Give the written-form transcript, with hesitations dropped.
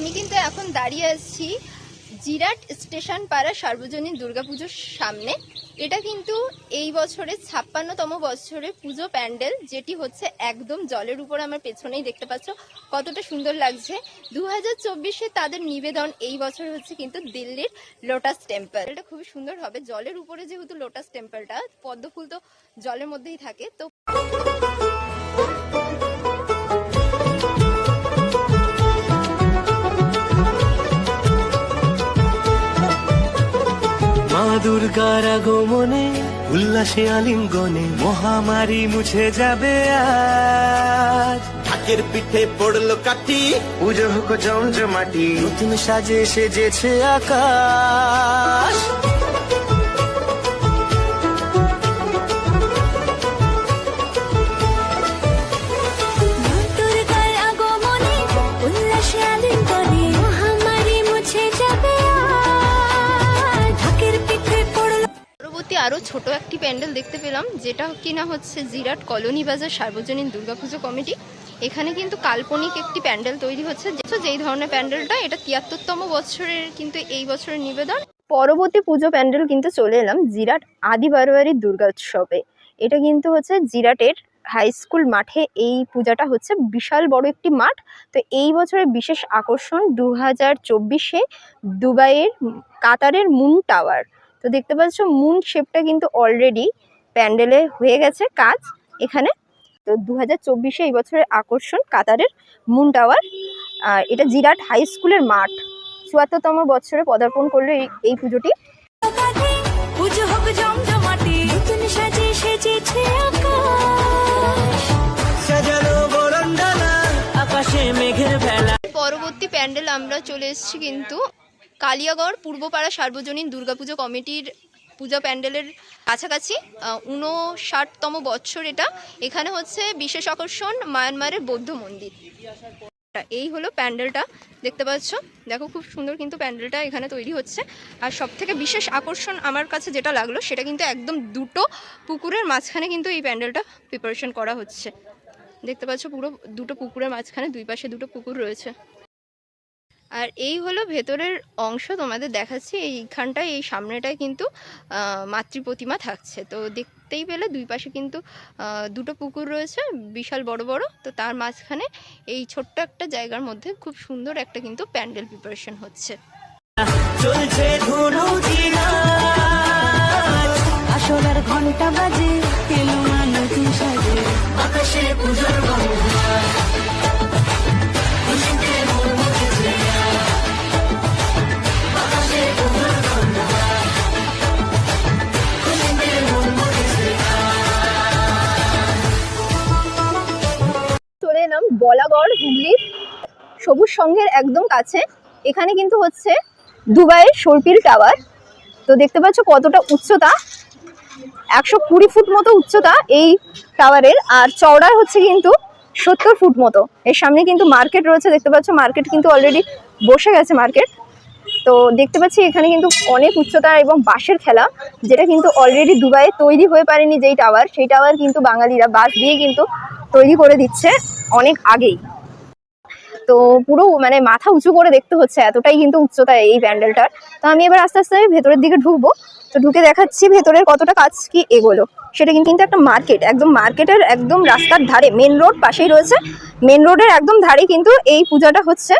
আমি কিন্তু এখন দাঁড়িয়ে আছি জিরাট স্টেশন পাড়া সার্বজনীন দুর্গাপুজোর সামনে। এটা কিন্তু এই বছরের ৫৬তম বছরের পুজো প্যান্ডেল, যেটি হচ্ছে একদম জলের উপর। আমার পেছনেই দেখতে পাচ্ছ কতটা সুন্দর লাগছে। ২০২৪-এ তাদের নিবেদন এই বছর হচ্ছে কিন্তু দিল্লির লোটাস টেম্পল। এটা খুবই সুন্দর হবে জলের উপরে, যেহেতু লোটাস টেম্পলটা, পদ্মফুল তো জলের মধ্যেই থাকে। তো মা দুর্গার আগমনে উল্লাসে আলিঙ্গনে মহামারী মুছে যাবে আজ। ঢাকের পিঠে পড়লো কাঠি, পুজো হোক জমজমাটি, নতুন সাজে সেজেছে আকাশ। আরো ছোট একটি প্যান্ডেল দেখতে পেলাম, যেটা কিনা হচ্ছে জিরাট কলোনি বাজার সার্বজনীন দুর্গাপুজো কমিটি। এখানে কিন্তু কাল্পনিক একটি প্যান্ডেল তৈরি হচ্ছে, যেই ধরনের প্যান্ডেলটা, এটা ৭৩তম বছরের কিন্তু এই বছরের নিবেদন। পরবর্তী পুজো প্যান্ডেল কিন্তু চলে এলাম জিরাট আদি বারোয়ারি দুর্গা উৎসবে। এটা কিন্তু হচ্ছে জিরাটের হাই স্কুল মাঠে এই পূজাটা হচ্ছে, বিশাল বড় একটি মাঠ। তো এই বছরের বিশেষ আকর্ষণ ২০২৪-এ দুবাইয়ের কাতারের মুন টাওয়ার। তো দেখতে পাচ্ছ মুন শেপটা কিন্তু অলরেডি প্যান্ডেলে হয়ে গেছে কাজ এখানে। তো ২০২৪-এ এই বছরের আকর্ষণ কাতারের মুন টাওয়ার। আর এটা জিরাট হাই স্কুলের মাঠ। ৭৪তম বছরে পদার্পণ করলো এই পুজোটি। পরবর্তী প্যান্ডেল আমরা চলে এসেছি কিন্তু কালিয়াগড় পূর্বপাড়া সার্বজনীন দুর্গাপুজো কমিটির পূজা প্যান্ডেলের কাছাকাছি। ৫৯তম বছর এটা। এখানে হচ্ছে বিশেষ আকর্ষণ মায়ানমারের বৌদ্ধ মন্দির। এই হলো প্যান্ডেলটা, দেখতে পাচ্ছ। দেখো খুব সুন্দর কিন্তু প্যান্ডেলটা এখানে তৈরি হচ্ছে। আর সব থেকে বিশেষ আকর্ষণ আমার কাছে যেটা লাগলো, সেটা কিন্তু একদম দুটো পুকুরের মাঝখানে কিন্তু এই প্যান্ডেলটা প্রিপারেশন করা হচ্ছে। দেখতে পাচ্ছ পুরো দুটো পুকুরের মাঝখানে, দুই পাশে দুটো পুকুর রয়েছে। আর এই হলো ভেতরের অংশ, তোমাদের দেখাচ্ছি। এইখানটায়, এই সামনেটায় কিন্তু মাতৃ প্রতিমা থাকছে। তো দেখতেই পেলে দুই পাশে কিন্তু দুটো পুকুর রয়েছে, বিশাল বড় বড়। তো তার মাঝখানে এই ছোট্ট একটা জায়গার মধ্যে খুব সুন্দর একটা কিন্তু প্যান্ডেল প্রিপারেশন হচ্ছে। চলছে আসলার ঘন্টা বাজে, এলো নতুন সাজে, আকাশে পূজার চলে এলাম বলাগড় হুগলির সবুজ সংঘের একদম কাছে। এখানে কিন্তু হচ্ছে দুবাইয়ের সর্পিল টাওয়ার। তো দেখতে পাচ্ছ কতটা উচ্চতা, ১২০ ফুট মতো উচ্চতা এই টাওয়ারের। আর চওড়া হচ্ছে কিন্তু ৭০ ফুট মতো। এর সামনে কিন্তু মার্কেট রয়েছে, দেখতে পাচ্ছ মার্কেট কিন্তু অলরেডি বসে গেছে মার্কেট। তো দেখতে পাচ্ছি এখানে কিন্তু অনেক উচ্চতা এবং বাঁশের খেলা, যেটা কিন্তু অলরেডি দুবাইয়ে তৈরি হয়ে পারেনি যেই টাওয়ার, সেই টাওয়ার কিন্তু বাঙালিরা বাঁশ দিয়ে কিন্তু তৈরি করে দিচ্ছে অনেক আগেই। তো পুরো মানে মাথা উঁচু করে দেখতে হচ্ছে, এতটাই কিন্তু উচ্চতা এই প্যান্ডেলটার। তো আমি এবার আস্তে আস্তে ভেতরের দিকে ঢুকবো। তো ঢুকে দেখাচ্ছি ভেতরের কতটা কাজ কি এগোলো। সেটা কিন্তু একটা মার্কেট, একদম মার্কেটের একদম রাস্তার ধারে, মেন রোড পাশেই রয়েছে। মেন রোডের একদম ধারে কিন্তু এই পূজাটা হচ্ছে।